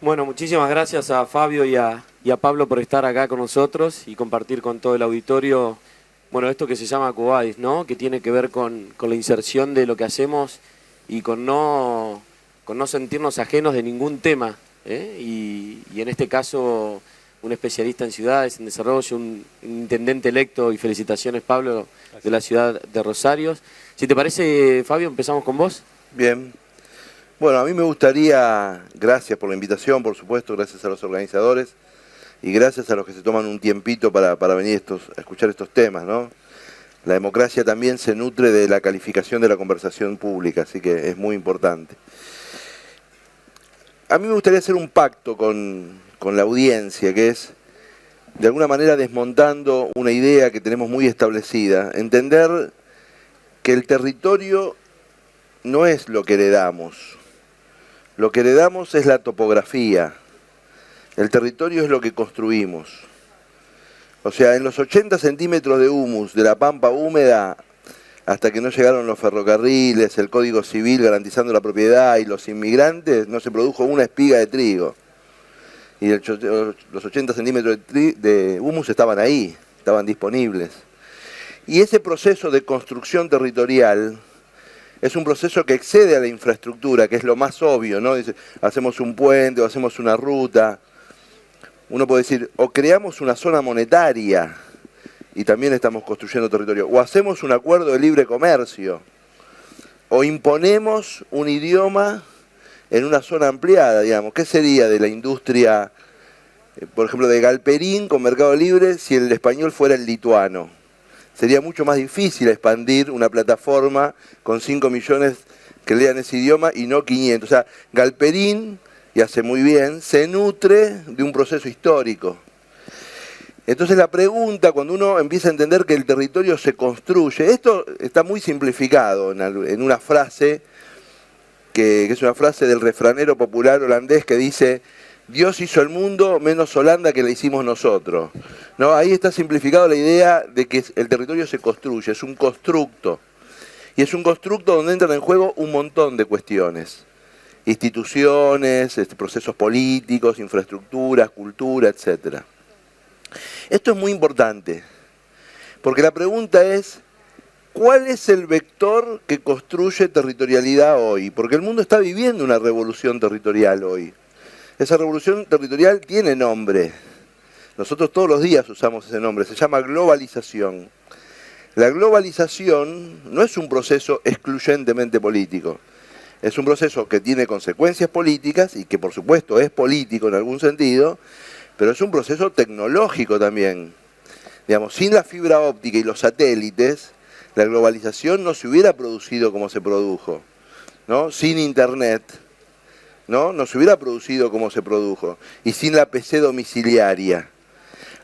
Bueno, muchísimas gracias a Fabio y a Pablo por estar acá con nosotros y compartir con todo el auditorio, bueno, esto que se llama Cubadis, ¿no? Que tiene que ver con la inserción de lo que hacemos y con no sentirnos ajenos de ningún tema, ¿eh? Y en este caso, un especialista en ciudades, en desarrollo, un intendente electo, y felicitaciones, Pablo, de la ciudad de Rosario. Si te parece, Fabio, empezamos con vos. Bien. Bueno, a mí me gustaría, gracias por la invitación, por supuesto, gracias a los organizadores y gracias a los que se toman un tiempito para venir a escuchar estos temas, ¿no? La democracia también se nutre de la calificación de la conversación pública, así que es muy importante. A mí me gustaría hacer un pacto con la audiencia, que es, de alguna manera, desmontando una idea que tenemos muy establecida, entender que el territorio no es lo que heredamos. Lo que heredamos es la topografía. El territorio es lo que construimos. O sea, en los 80 centímetros de humus de la pampa húmeda, hasta que no llegaron los ferrocarriles, el Código Civil garantizando la propiedad y los inmigrantes, no se produjo una espiga de trigo. Y los 80 centímetros de humus estaban ahí, estaban disponibles. Y ese proceso de construcción territorial es un proceso que excede a la infraestructura, que es lo más obvio, ¿no? Dice, hacemos un puente o hacemos una ruta. Uno puede decir, o creamos una zona monetaria y también estamos construyendo territorio, o hacemos un acuerdo de libre comercio, o imponemos un idioma en una zona ampliada, digamos. ¿Qué sería de la industria, por ejemplo, de Galperín con Mercado Libre si el español fuera el lituano? Sería mucho más difícil expandir una plataforma con 5 millones que lean ese idioma y no 500. O sea, Galperín, y hace muy bien, se nutre de un proceso histórico. Entonces la pregunta, cuando uno empieza a entender que el territorio se construye, esto está muy simplificado en una frase, que es una frase del refranero popular holandés que dice: Dios hizo el mundo menos Holanda que la hicimos nosotros. ¿No? Ahí está simplificado la idea de que el territorio se construye, es un constructo. Y es un constructo donde entran en juego un montón de cuestiones. Instituciones, procesos políticos, infraestructuras, cultura, etc. Esto es muy importante, porque la pregunta es, ¿cuál es el vector que construye territorialidad hoy? Porque el mundo está viviendo una revolución territorial hoy. Esa revolución territorial tiene nombre. Nosotros todos los días usamos ese nombre. Se llama globalización. La globalización no es un proceso excluyentemente político. Es un proceso que tiene consecuencias políticas y que por supuesto es político en algún sentido, pero es un proceso tecnológico también. Digamos, sin la fibra óptica y los satélites, la globalización no se hubiera producido como se produjo, ¿no? Sin Internet, no se hubiera producido como se produjo, y sin la PC domiciliaria.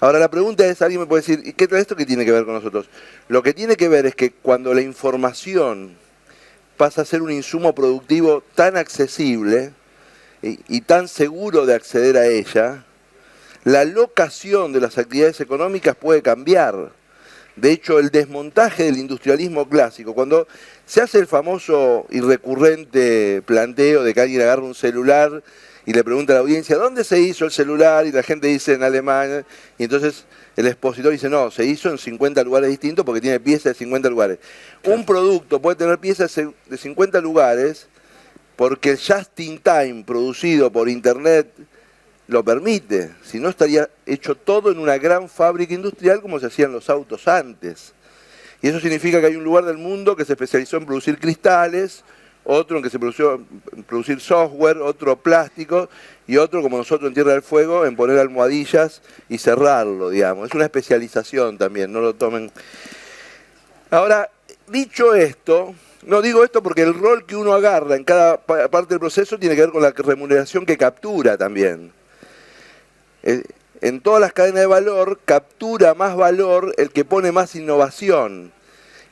Ahora la pregunta es, alguien me puede decir, ¿y esto qué tiene que ver con nosotros? Lo que tiene que ver es que cuando la información pasa a ser un insumo productivo tan accesible y tan seguro de acceder a ella, la locación de las actividades económicas puede cambiar. De hecho, el desmontaje del industrialismo clásico, cuando se hace el famoso y recurrente planteo de que alguien agarra un celular y le pregunta a la audiencia, ¿dónde se hizo el celular? Y la gente dice en Alemania, y entonces el expositor dice, no, se hizo en 50 lugares distintos porque tiene piezas de 50 lugares. Un producto puede tener piezas de 50 lugares porque el just in time producido por Internet lo permite, si no estaría hecho todo en una gran fábrica industrial como se hacían los autos antes. Y eso significa que hay un lugar del mundo que se especializó en producir cristales, otro en que se en producir software, otro plástico, y otro, como nosotros en Tierra del Fuego, en poner almohadillas y cerrarlo, digamos. Es una especialización también, no lo tomen. Ahora, dicho esto, no digo esto porque el rol que uno agarra en cada parte del proceso tiene que ver con la remuneración que captura también. En todas las cadenas de valor captura más valor el que pone más innovación.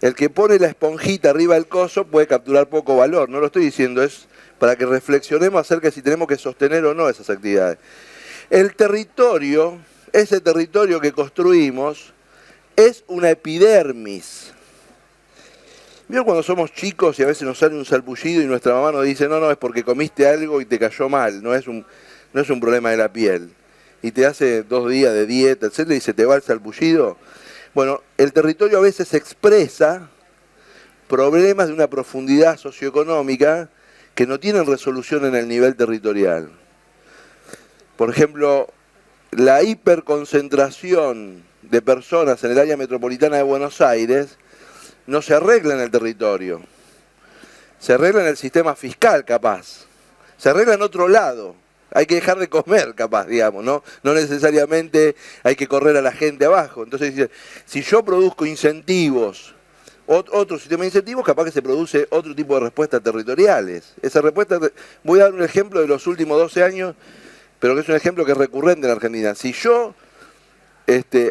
El que pone la esponjita arriba del coso puede capturar poco valor. No lo estoy diciendo, es para que reflexionemos acerca de si tenemos que sostener o no esas actividades. El territorio, ese territorio que construimos, es una epidermis. ¿Vieron cuando somos chicos y a veces nos sale un salpullido y nuestra mamá nos dice, no, es porque comiste algo y te cayó mal? No es no es un problema de la piel, y te hace 2 días de dieta, etcétera, y se te va el sarpullido. Bueno, el territorio a veces expresa problemas de una profundidad socioeconómica que no tienen resolución en el nivel territorial. Por ejemplo, la hiperconcentración de personas en el área metropolitana de Buenos Aires no se arregla en el territorio. Se arregla en el sistema fiscal, capaz. Se arregla en otro lado. Hay que dejar de comer, capaz, digamos, ¿no? No necesariamente hay que correr a la gente abajo. Entonces, si yo produzco incentivos, otro sistema de incentivos, capaz que se produce otro tipo de respuestas territoriales. Esa respuesta, voy a dar un ejemplo de los últimos 12 años, pero que es un ejemplo que es recurrente en Argentina. Si yo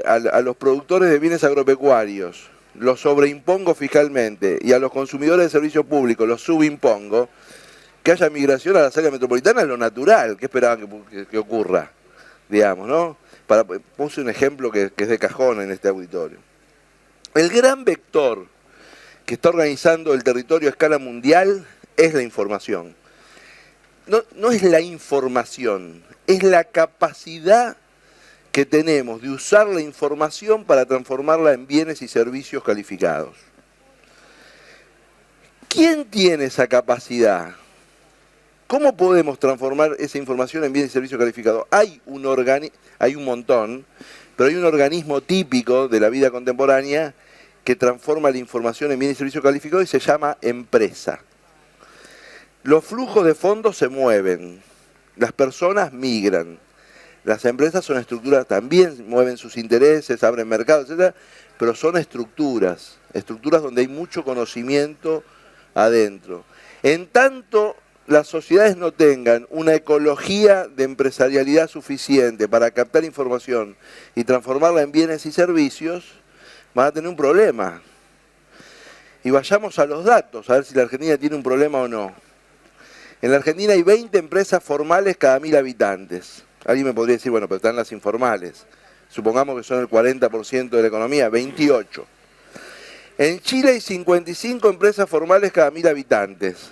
a los productores de bienes agropecuarios los sobreimpongo fiscalmente y a los consumidores de servicios públicos los subimpongo, que haya migración a las áreas metropolitanas es lo natural. ¿Qué esperaban que ocurra? Digamos, ¿no? Puse un ejemplo que es de cajón en este auditorio. El gran vector que está organizando el territorio a escala mundial es la información. No es la información, es la capacidad que tenemos de usar la información para transformarla en bienes y servicios calificados. ¿Quién tiene esa capacidad? ¿Cómo podemos transformar esa información en bienes y servicios calificados? Hay un montón, pero hay un organismo típico de la vida contemporánea que transforma la información en bienes y servicios calificados y se llama empresa. Los flujos de fondos se mueven, las personas migran, las empresas son estructuras, también mueven sus intereses, abren mercados, etc., pero son estructuras donde hay mucho conocimiento adentro. En tanto las sociedades no tengan una ecología de empresarialidad suficiente para captar información y transformarla en bienes y servicios, van a tener un problema. Y vayamos a los datos, a ver si la Argentina tiene un problema o no. En la Argentina hay 20 empresas formales cada 1000 habitantes. Alguien me podría decir, bueno, pero están las informales. Supongamos que son el 40% de la economía, 28. En Chile hay 55 empresas formales cada 1000 habitantes.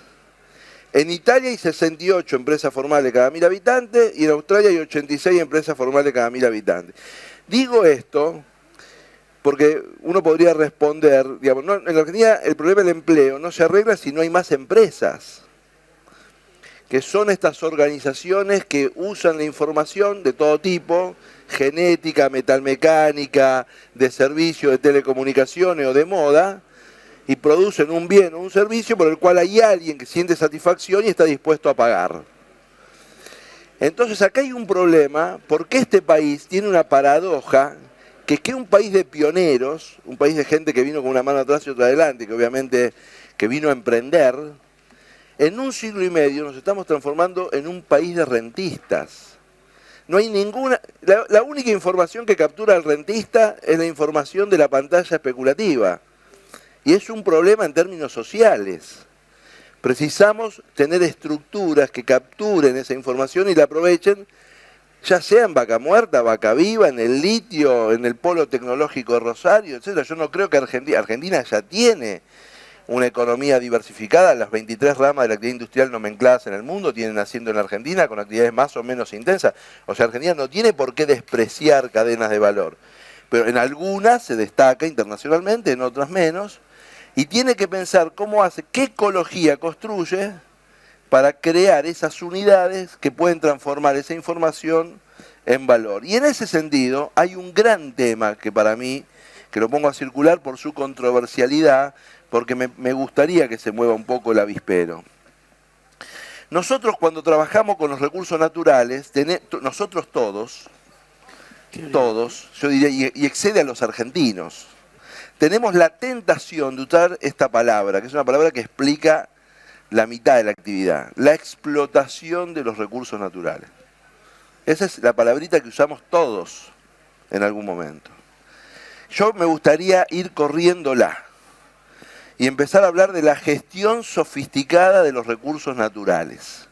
En Italia hay 68 empresas formales cada 1000 habitantes y en Australia hay 86 empresas formales cada 1000 habitantes. Digo esto porque uno podría responder, digamos, no, en la Argentina el problema del empleo no se arregla si no hay más empresas, que son estas organizaciones que usan la información de todo tipo, genética, metalmecánica, de servicio, de telecomunicaciones o de moda, y producen un bien o un servicio por el cual hay alguien que siente satisfacción y está dispuesto a pagar. Entonces acá hay un problema, porque este país tiene una paradoja, que es que un país de pioneros, un país de gente que vino con una mano atrás y otra adelante, que obviamente que vino a emprender, en un siglo y medio nos estamos transformando en un país de rentistas. No hay ninguna... La única información que captura el rentista es la información de la pantalla especulativa. Y es un problema en términos sociales. Precisamos tener estructuras que capturen esa información y la aprovechen, ya sea en Vaca Muerta, Vaca Viva, en el litio, en el polo tecnológico de Rosario, etc. Yo no creo que Argentina ya tiene una economía diversificada. Las 23 ramas de la actividad industrial nomencladas en el mundo tienen asiento en la Argentina con actividades más o menos intensas. O sea, Argentina no tiene por qué despreciar cadenas de valor. Pero en algunas se destaca internacionalmente, en otras menos. Y tiene que pensar cómo hace, qué ecología construye para crear esas unidades que pueden transformar esa información en valor. Y en ese sentido hay un gran tema que para mí, que lo pongo a circular por su controversialidad, porque me gustaría que se mueva un poco el avispero. Nosotros cuando trabajamos con los recursos naturales, nosotros todos, yo diría, y excede a los argentinos, tenemos la tentación de usar esta palabra, que es una palabra que explica la mitad de la actividad, la explotación de los recursos naturales. Esa es la palabrita que usamos todos en algún momento. Yo me gustaría ir corriéndola y empezar a hablar de la gestión sofisticada de los recursos naturales.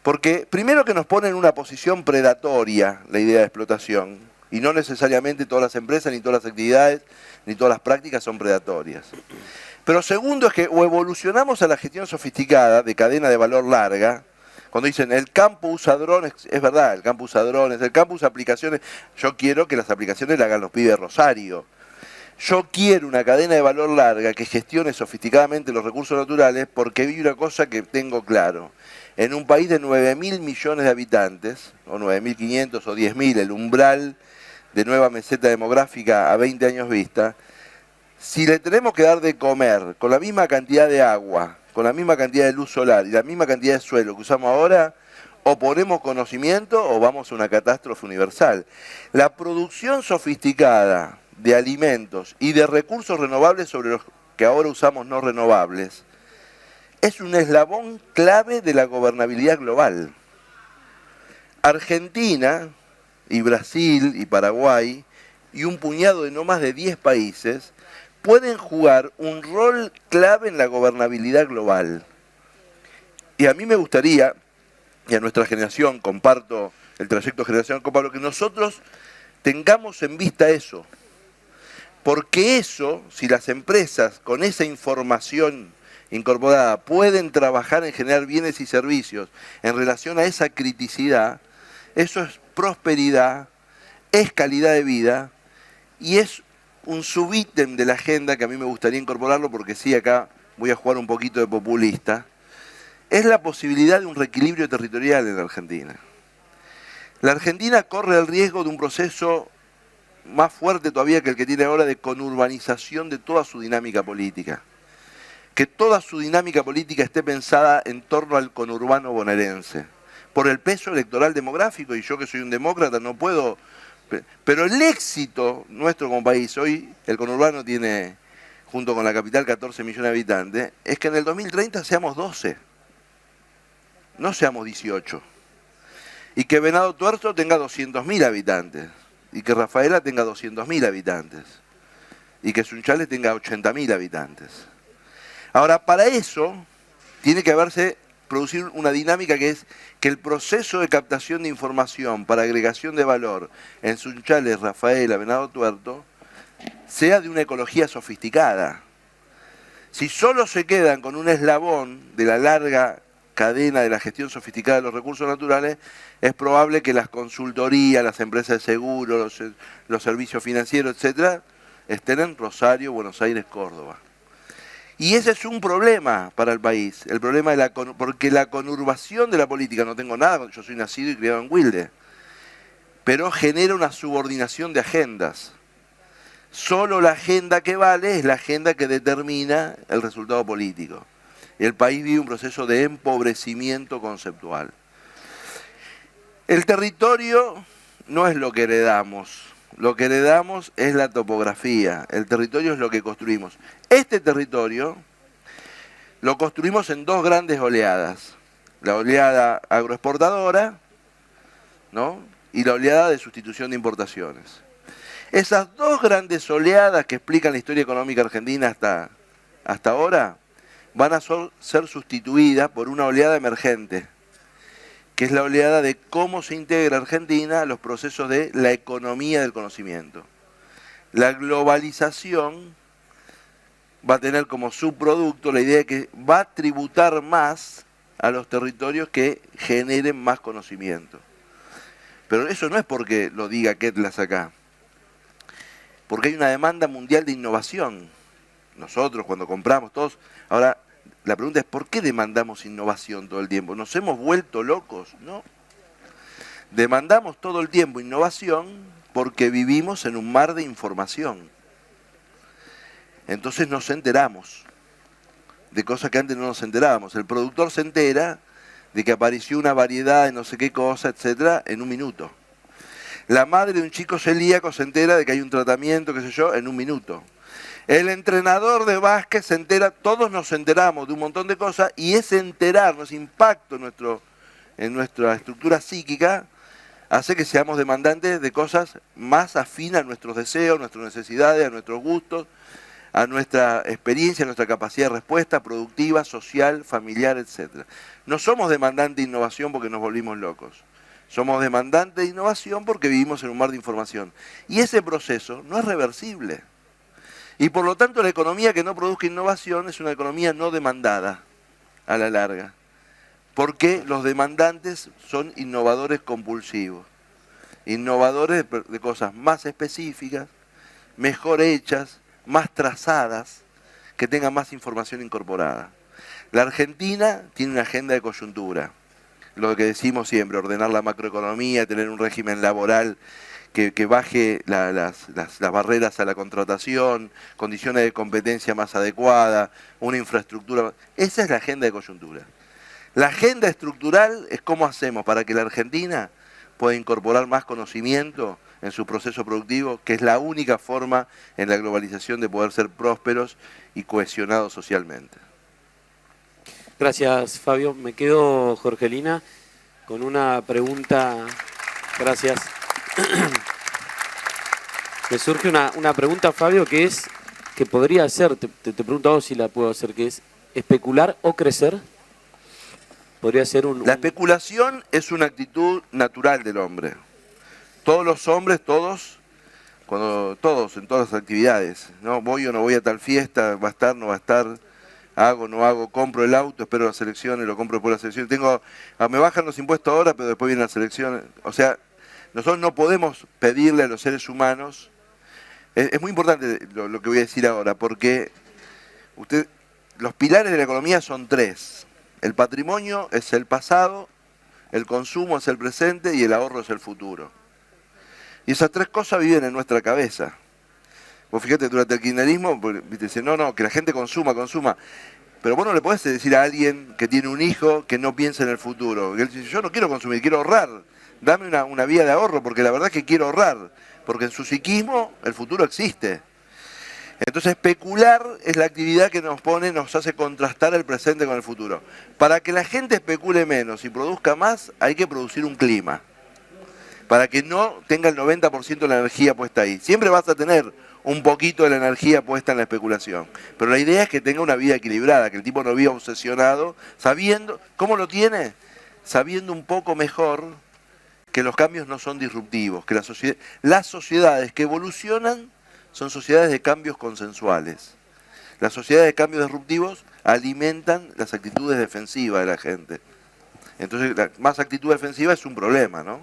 Porque primero que nos pone en una posición predatoria la idea de explotación, y no necesariamente todas las empresas, ni todas las actividades, ni todas las prácticas son predatorias. Pero segundo es que o evolucionamos a la gestión sofisticada de cadena de valor larga, Cuando dicen el campo usa drones, es verdad, el campo usa drones, el campo usa aplicaciones. Yo quiero que las aplicaciones las hagan los pibes de Rosario. Yo quiero una cadena de valor larga que gestione sofisticadamente los recursos naturales, porque vi una cosa que tengo claro. En un país de 9.000 millones de habitantes, o 9.500 o 10.000, el umbral de nueva meseta demográfica a 20 años vista, si le tenemos que dar de comer con la misma cantidad de agua, con la misma cantidad de luz solar y la misma cantidad de suelo que usamos ahora, o ponemos conocimiento o vamos a una catástrofe universal. La producción sofisticada de alimentos y de recursos renovables sobre los que ahora usamos no renovables es un eslabón clave de la gobernabilidad global. Argentina y Brasil y Paraguay y un puñado de no más de 10 países pueden jugar un rol clave en la gobernabilidad global. Y a mí me gustaría, y a nuestra generación, comparto el trayecto generacional con Pablo, que nosotros tengamos en vista eso. Porque eso, si las empresas con esa información incorporada pueden trabajar en generar bienes y servicios en relación a esa criticidad, eso es prosperidad, es calidad de vida y es un subítem de la agenda que a mí me gustaría incorporarlo, porque sí, acá voy a jugar un poquito de populista, es la posibilidad de un reequilibrio territorial en la Argentina. La Argentina corre el riesgo de un proceso más fuerte todavía que el que tiene ahora de conurbanización de toda su dinámica política. Que toda su dinámica política esté pensada en torno al conurbano bonaerense. Por el peso electoral demográfico, y yo que soy un demócrata no puedo... Pero el éxito nuestro como país, hoy el conurbano tiene, junto con la capital, 14 millones de habitantes, es que en el 2030 seamos 12, no seamos 18. Y que Venado Tuerto tenga 200.000 habitantes, y que Rafaela tenga 200.000 habitantes, y que Sunchales tenga 80.000 habitantes. Ahora, para eso tiene que producir una dinámica que es que el proceso de captación de información para agregación de valor en Sunchales, Rafaela, Venado Tuerto, sea de una ecología sofisticada. Si solo se quedan con un eslabón de la larga cadena de la gestión sofisticada de los recursos naturales, es probable que las consultorías, las empresas de seguro, los servicios financieros, etcétera, estén en Rosario, Buenos Aires, Córdoba. Y ese es un problema para el país, el problema de porque la conurbación de la política, no tengo nada, yo soy nacido y criado en Wilde, pero genera una subordinación de agendas. Solo la agenda que vale es la agenda que determina el resultado político. El país vive un proceso de empobrecimiento conceptual. El territorio no es lo que heredamos. Lo que heredamos es la topografía, el territorio es lo que construimos. Este territorio lo construimos en dos grandes oleadas. La oleada agroexportadora, ¿no? Y la oleada de sustitución de importaciones. Esas dos grandes oleadas que explican la historia económica argentina hasta ahora van a ser sustituidas por una oleada emergente, que es la oleada de cómo se integra Argentina a los procesos de la economía del conocimiento. La globalización va a tener como subproducto la idea de que va a tributar más a los territorios que generen más conocimiento. Pero eso no es porque lo diga Ketlas acá, porque hay una demanda mundial de innovación. Nosotros cuando compramos todos, ahora la pregunta es ¿por qué demandamos innovación todo el tiempo? ¿Nos hemos vuelto locos? No. Demandamos todo el tiempo innovación porque vivimos en un mar de información. Entonces nos enteramos de cosas que antes no nos enterábamos. El productor se entera de que apareció una variedad de no sé qué cosa, etcétera, en un minuto. La madre de un chico celíaco se entera de que hay un tratamiento, qué sé yo, en un minuto. El entrenador de básquet se entera, todos nos enteramos de un montón de cosas, y ese enterarnos, ese impacto en nuestra estructura psíquica, hace que seamos demandantes de cosas más afines a nuestros deseos, nuestras necesidades, a nuestros gustos, a nuestra experiencia, a nuestra capacidad de respuesta productiva, social, familiar, etc. No somos demandantes de innovación porque nos volvimos locos. Somos demandantes de innovación porque vivimos en un mar de información. Y ese proceso no es reversible. Y por lo tanto la economía que no produzca innovación es una economía no demandada a la larga. Porque los demandantes son innovadores compulsivos. Innovadores de cosas más específicas, mejor hechas, más trazadas, que tengan más información incorporada. La Argentina tiene una agenda de coyuntura. Lo que decimos siempre, ordenar la macroeconomía, tener un régimen laboral que baje las barreras a la contratación, condiciones de competencia más adecuadas, una infraestructura. Esa es la agenda de coyuntura. La agenda estructural es cómo hacemos para que la Argentina pueda incorporar más conocimiento en su proceso productivo, que es la única forma en la globalización de poder ser prósperos y cohesionados socialmente. Gracias, Fabio. Me quedo, Jorgelina, con una pregunta. Gracias. Me surge una pregunta, Fabio, que podría ser, te pregunto a vos si la puedo hacer, que es ¿especular o crecer? Podría ser La especulación es una actitud natural del hombre. Todos los hombres, todos, en todas las actividades, ¿no? Voy o no voy a tal fiesta, va a estar, no va a estar, hago, no hago, compro el auto, espero las elecciones, lo compro después de las elecciones. Me bajan los impuestos ahora, pero después vienen las elecciones. O sea, nosotros no podemos pedirle a los seres humanos. Es muy importante lo que voy a decir ahora, porque los pilares de la economía son tres. El patrimonio es el pasado, el consumo es el presente y el ahorro es el futuro. Y esas tres cosas viven en nuestra cabeza. Vos fíjate, durante el kirchnerismo, dicen, no, que la gente consuma. Pero vos no le podés decir a alguien que tiene un hijo que no piensa en el futuro. Él dice, yo no quiero consumir, quiero ahorrar. Dame una vía de ahorro, porque la verdad es que quiero ahorrar. Porque en su psiquismo el futuro existe. Entonces especular es la actividad que nos hace contrastar el presente con el futuro. Para que la gente especule menos y produzca más, hay que producir un clima. Para que no tenga el 90% de la energía puesta ahí. Siempre vas a tener un poquito de la energía puesta en la especulación. Pero la idea es que tenga una vida equilibrada, que el tipo no viva obsesionado, sabiendo, ¿cómo lo tiene? Sabiendo un poco mejor que los cambios no son disruptivos, que las sociedades que evolucionan son sociedades de cambios consensuales. Las sociedades de cambios disruptivos alimentan las actitudes defensivas de la gente. Entonces, más actitud defensiva es un problema, ¿no?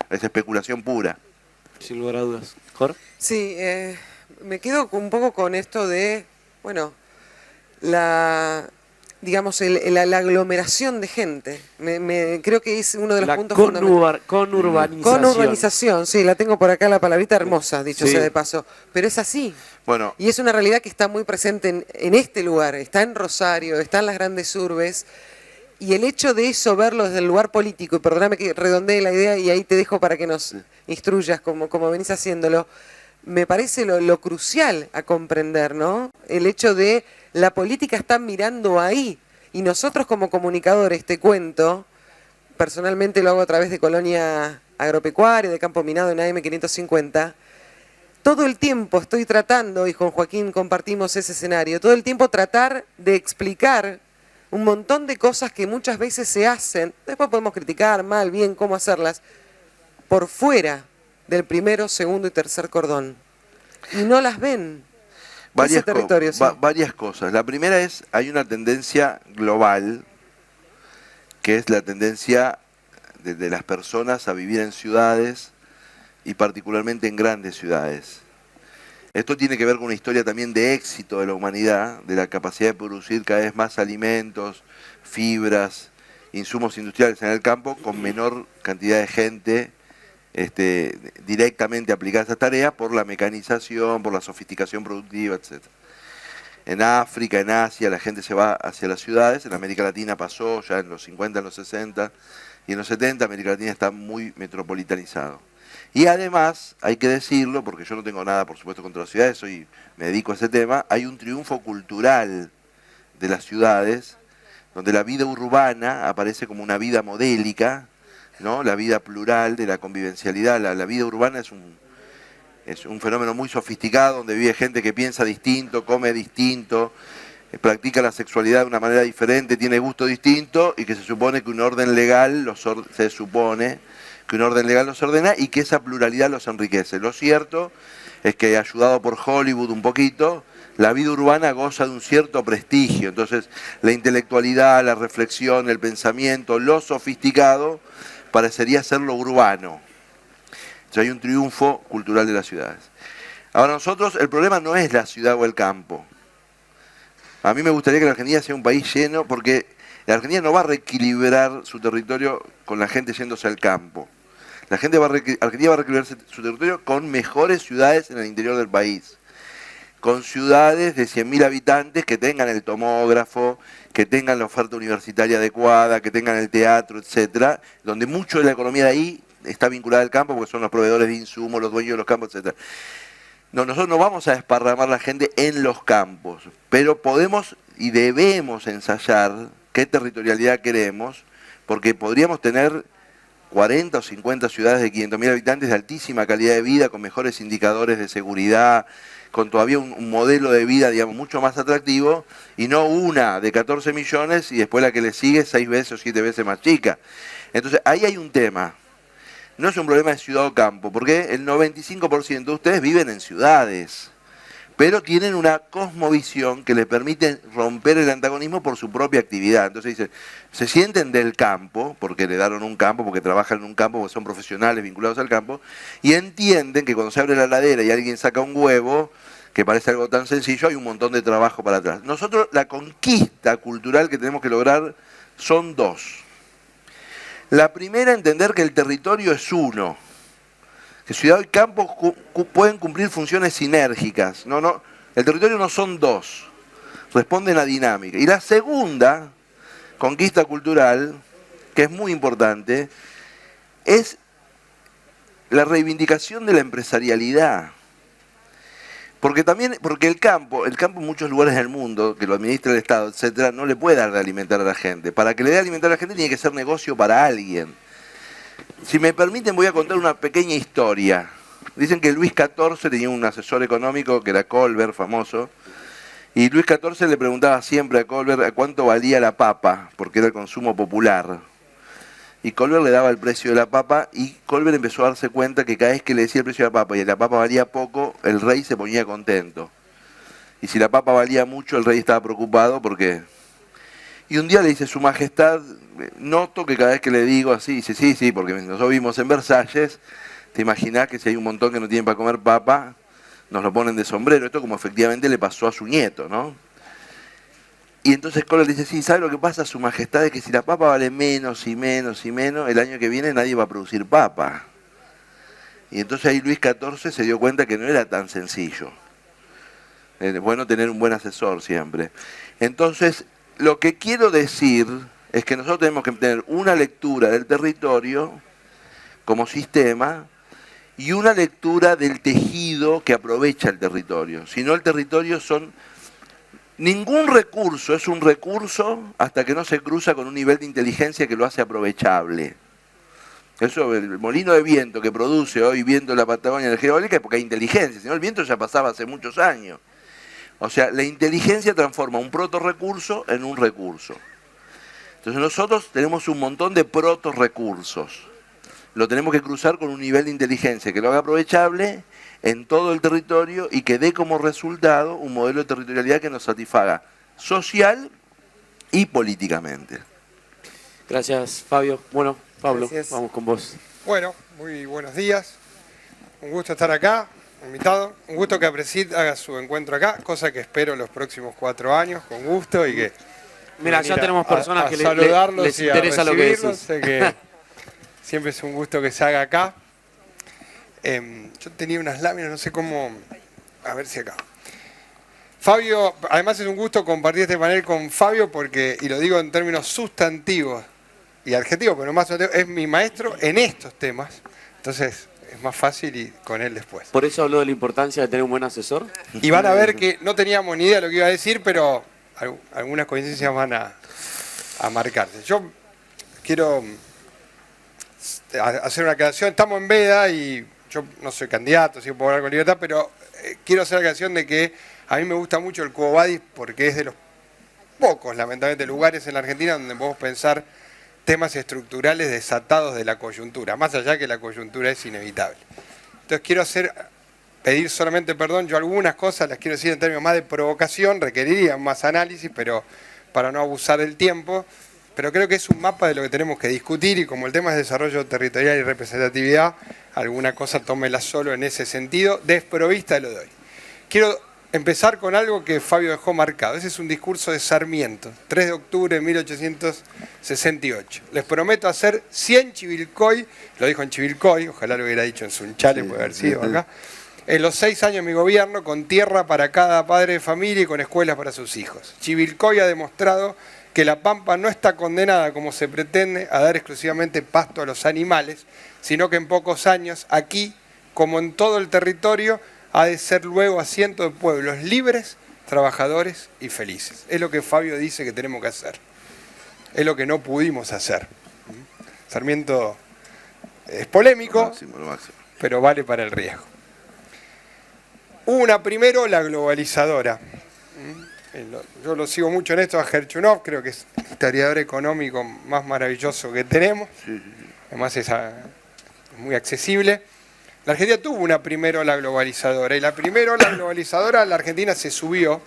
Es especulación pura. Sin lugar a dudas. ¿Jorge? Sí, me quedo un poco con esto de, la aglomeración de gente. Creo que es uno de los puntos fundamentales. Conurbanización. Conurbanización, sí, la tengo por acá, la palabrita hermosa, dicho sea de paso. Pero es así. Bueno. Y es una realidad que está muy presente en este lugar. Está en Rosario, está en las grandes urbes. Y el hecho de eso, verlo desde el lugar político, y perdóname que redondee la idea y ahí te dejo para que nos instruyas como venís haciéndolo, me parece lo crucial a comprender, ¿no? El hecho de la política está mirando ahí. Y nosotros como comunicadores, te cuento, personalmente lo hago a través de Colonia Agropecuaria, de Campo Minado en AM550, todo el tiempo estoy tratando, y con Joaquín compartimos ese escenario, todo el tiempo tratar de explicar un montón de cosas que muchas veces se hacen, después podemos criticar mal, bien, cómo hacerlas, por fuera del primero, segundo y tercer cordón. Y no las ven. Varias cosas. La primera es, hay una tendencia global, que es la tendencia de las personas a vivir en ciudades y particularmente en grandes ciudades. Esto tiene que ver con una historia también de éxito de la humanidad, de la capacidad de producir cada vez más alimentos, fibras, insumos industriales en el campo con menor cantidad de gente directamente aplicada a esa tarea por la mecanización, por la sofisticación productiva, etc. En África, en Asia, la gente se va hacia las ciudades, en América Latina pasó ya en los 50, en los 60 y en los 70, América Latina está muy metropolitanizado. Y además, hay que decirlo, porque yo no tengo nada, por supuesto, contra las ciudades, me dedico a ese tema, hay un triunfo cultural de las ciudades, donde la vida urbana aparece como una vida modélica, ¿no? La vida plural de la convivencialidad. La vida urbana es un fenómeno muy sofisticado, donde vive gente que piensa distinto, come distinto, practica la sexualidad de una manera diferente, tiene gusto distinto, y que se supone que un orden legal los ordena y que esa pluralidad los enriquece. Lo cierto es que, ayudado por Hollywood un poquito, la vida urbana goza de un cierto prestigio. Entonces, la intelectualidad, la reflexión, el pensamiento, lo sofisticado, parecería ser lo urbano. Entonces, hay un triunfo cultural de las ciudades. Ahora nosotros, el problema no es la ciudad o el campo. A mí me gustaría que la Argentina sea un país lleno, porque la Argentina no va a reequilibrar su territorio con la gente yéndose al campo. Argentina va a reequilibrar su territorio con mejores ciudades en el interior del país. Con ciudades de 100.000 habitantes que tengan el tomógrafo, que tengan la oferta universitaria adecuada, que tengan el teatro, etcétera, donde mucho de la economía de ahí está vinculada al campo, porque son los proveedores de insumos, los dueños de los campos, etcétera. No, nosotros no vamos a desparramar la gente en los campos, pero podemos y debemos ensayar qué territorialidad queremos, porque podríamos tener 40 o 50 ciudades de 500.000 habitantes de altísima calidad de vida, con mejores indicadores de seguridad, con todavía un modelo de vida, digamos, mucho más atractivo, y no una de 14 millones y después la que le sigue 6 veces o 7 veces más chica. Entonces, ahí hay un tema. No es un problema de ciudad o campo, porque el 95% de ustedes viven en ciudades, pero tienen una cosmovisión que les permite romper el antagonismo por su propia actividad. Entonces dicen, se sienten del campo, porque heredaron un campo, porque trabajan en un campo, porque son profesionales vinculados al campo, y entienden que cuando se abre la heladera y alguien saca un huevo, que parece algo tan sencillo, hay un montón de trabajo para atrás. Nosotros, la conquista cultural que tenemos que lograr son dos. La primera, entender que el territorio es uno, que ciudad y campo pueden cumplir funciones sinérgicas. El territorio no son dos, responden a dinámica. Y la segunda, conquista cultural, que es muy importante, es la reivindicación de la empresarialidad. Porque el campo en muchos lugares del mundo, que lo administra el Estado, etcétera, no le puede dar de alimentar a la gente. Para que le dé de alimentar a la gente tiene que ser negocio para alguien. Si me permiten, voy a contar una pequeña historia. Dicen que Luis XIV tenía un asesor económico que era Colbert, famoso, y Luis XIV le preguntaba siempre a Colbert a cuánto valía la papa, porque era el consumo popular. Y Colbert le daba el precio de la papa, y Colbert empezó a darse cuenta que cada vez que le decía el precio de la papa y la papa valía poco, el rey se ponía contento. Y si la papa valía mucho, el rey estaba preocupado porque... Y un día le dice, Su Majestad, noto que cada vez que le digo así, dice, sí, porque nosotros vimos en Versalles, te imaginás que si hay un montón que no tienen para comer papa, nos lo ponen de sombrero. Esto como efectivamente le pasó a su nieto, ¿no? Y entonces Colbert le dice, sí, ¿sabe lo que pasa, Su Majestad? Es que si la papa vale menos y menos y menos, el año que viene nadie va a producir papa. Y entonces ahí Luis XIV se dio cuenta que no era tan sencillo. Es bueno tener un buen asesor siempre. Entonces, lo que quiero decir es que nosotros tenemos que tener una lectura del territorio como sistema y una lectura del tejido que aprovecha el territorio. Si no, el territorio son... Ningún recurso es un recurso hasta que no se cruza con un nivel de inteligencia que lo hace aprovechable. Eso, el molino de viento que produce hoy viento en la Patagonia energía eólica es porque hay inteligencia, si no el viento ya pasaba hace muchos años. O sea, la inteligencia transforma un protorrecurso en un recurso. Entonces nosotros tenemos un montón de protorrecursos. Lo tenemos que cruzar con un nivel de inteligencia que lo haga aprovechable en todo el territorio y que dé como resultado un modelo de territorialidad que nos satisfaga social y políticamente. Gracias, Fabio. Bueno, Pablo, Gracias. Vamos con vos. Bueno, muy buenos días. Un gusto estar acá, invitado. Un gusto que Apresid haga su encuentro acá, cosa que espero los próximos 4 años, con gusto y que... Mira, ya tenemos personas que saludarlos les y a interesa lo que recibirlos. decís. Sé que siempre es un gusto que se haga acá. Yo tenía unas láminas, no sé cómo... A ver si acá. Fabio, además es un gusto compartir este panel con Fabio porque, y lo digo en términos sustantivos y adjetivos, pero más sustantivos, es mi maestro en estos temas. Entonces es más fácil y con él después. Por eso hablo de la importancia de tener un buen asesor. Y van a ver que no teníamos ni idea de lo que iba a decir, pero algunas coincidencias van a marcarse. Yo quiero hacer una aclaración. Estamos en veda y yo no soy candidato, sí puedo hablar con libertad, pero quiero hacer la aclaración de que a mí me gusta mucho el Quo Vadis porque es de los pocos, lamentablemente, lugares en la Argentina donde podemos pensar temas estructurales desatados de la coyuntura, más allá que la coyuntura es inevitable. Entonces quiero hacer pedir solamente perdón. Yo algunas cosas las quiero decir en términos más de provocación, requerirían más análisis, pero para no abusar del tiempo. Pero creo que es un mapa de lo que tenemos que discutir y como el tema es desarrollo territorial y representatividad, alguna cosa tómela solo en ese sentido, desprovista lo doy. Quiero empezar con algo que Fabio dejó marcado. Ese es un discurso de Sarmiento, 3 de octubre de 1868. Les prometo hacer 100 Chivilcoy, lo dijo en Chivilcoy, ojalá lo hubiera dicho en Sunchales, puede haber sido acá, en los 6 años de mi gobierno, con tierra para cada padre de familia y con escuelas para sus hijos. Chivilcoy ha demostrado que la Pampa no está condenada, como se pretende, a dar exclusivamente pasto a los animales, sino que en pocos años, aquí, como en todo el territorio, ha de ser luego asiento de pueblos libres, trabajadores y felices. Es lo que Fabio dice que tenemos que hacer. Es lo que no pudimos hacer. Sarmiento es polémico, Lo máximo. pero vale para el riesgo. Una primero, la globalizadora. Yo lo sigo mucho en esto a Gerchunov, creo que es el historiador económico más maravilloso que tenemos. Además es muy accesible. La Argentina tuvo una primera ola globalizadora y la primera ola globalizadora la Argentina se subió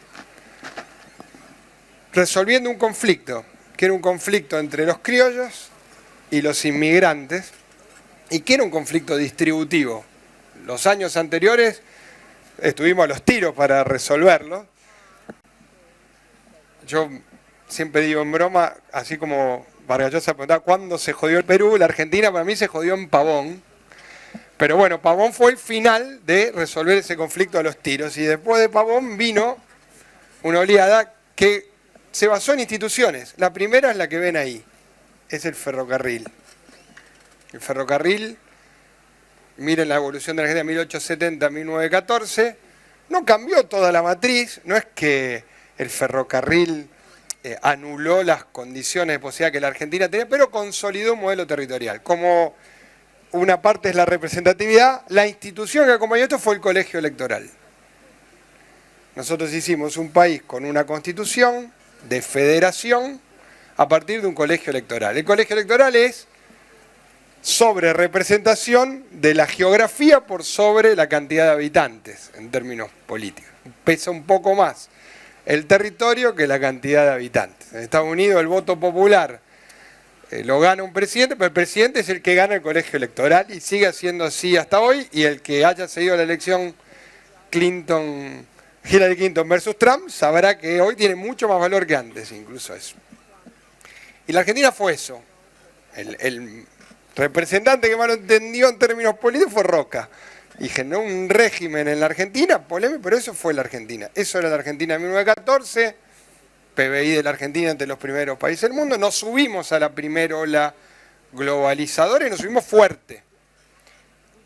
resolviendo un conflicto, que era un conflicto entre los criollos y los inmigrantes y que era un conflicto distributivo. Los años anteriores estuvimos a los tiros para resolverlo. Yo siempre digo en broma, así como Vargas Llosa preguntaba ¿cuándo se jodió el Perú? La Argentina para mí se jodió en Pavón. Pero bueno, Pavón fue el final de resolver ese conflicto a los tiros y después de Pavón vino una oleada que se basó en instituciones. La primera es la que ven ahí, es el ferrocarril. El ferrocarril, miren la evolución de la Argentina de 1870 a 1914, no cambió toda la matriz, no es que el ferrocarril anuló las condiciones de posibilidad que la Argentina tenía, pero consolidó un modelo territorial. Como una parte es la representatividad, la institución que acompañó esto fue el colegio electoral. Nosotros hicimos un país con una constitución de federación a partir de un colegio electoral. El colegio electoral es sobre representación de la geografía por sobre la cantidad de habitantes en términos políticos. Pesa un poco más el territorio que la cantidad de habitantes. En Estados Unidos el voto popular lo gana un presidente, pero el presidente es el que gana el colegio electoral y sigue siendo así hasta hoy, y el que haya seguido la elección Hillary Clinton versus Trump sabrá que hoy tiene mucho más valor que antes, incluso eso. Y la Argentina fue eso. El representante que más lo entendió en términos políticos fue Roca. Y generó un régimen en la Argentina, polémico, pero eso fue la Argentina. Eso era la Argentina de 1914. PBI de la Argentina entre los primeros países del mundo, nos subimos a la primera ola globalizadora y nos subimos fuerte,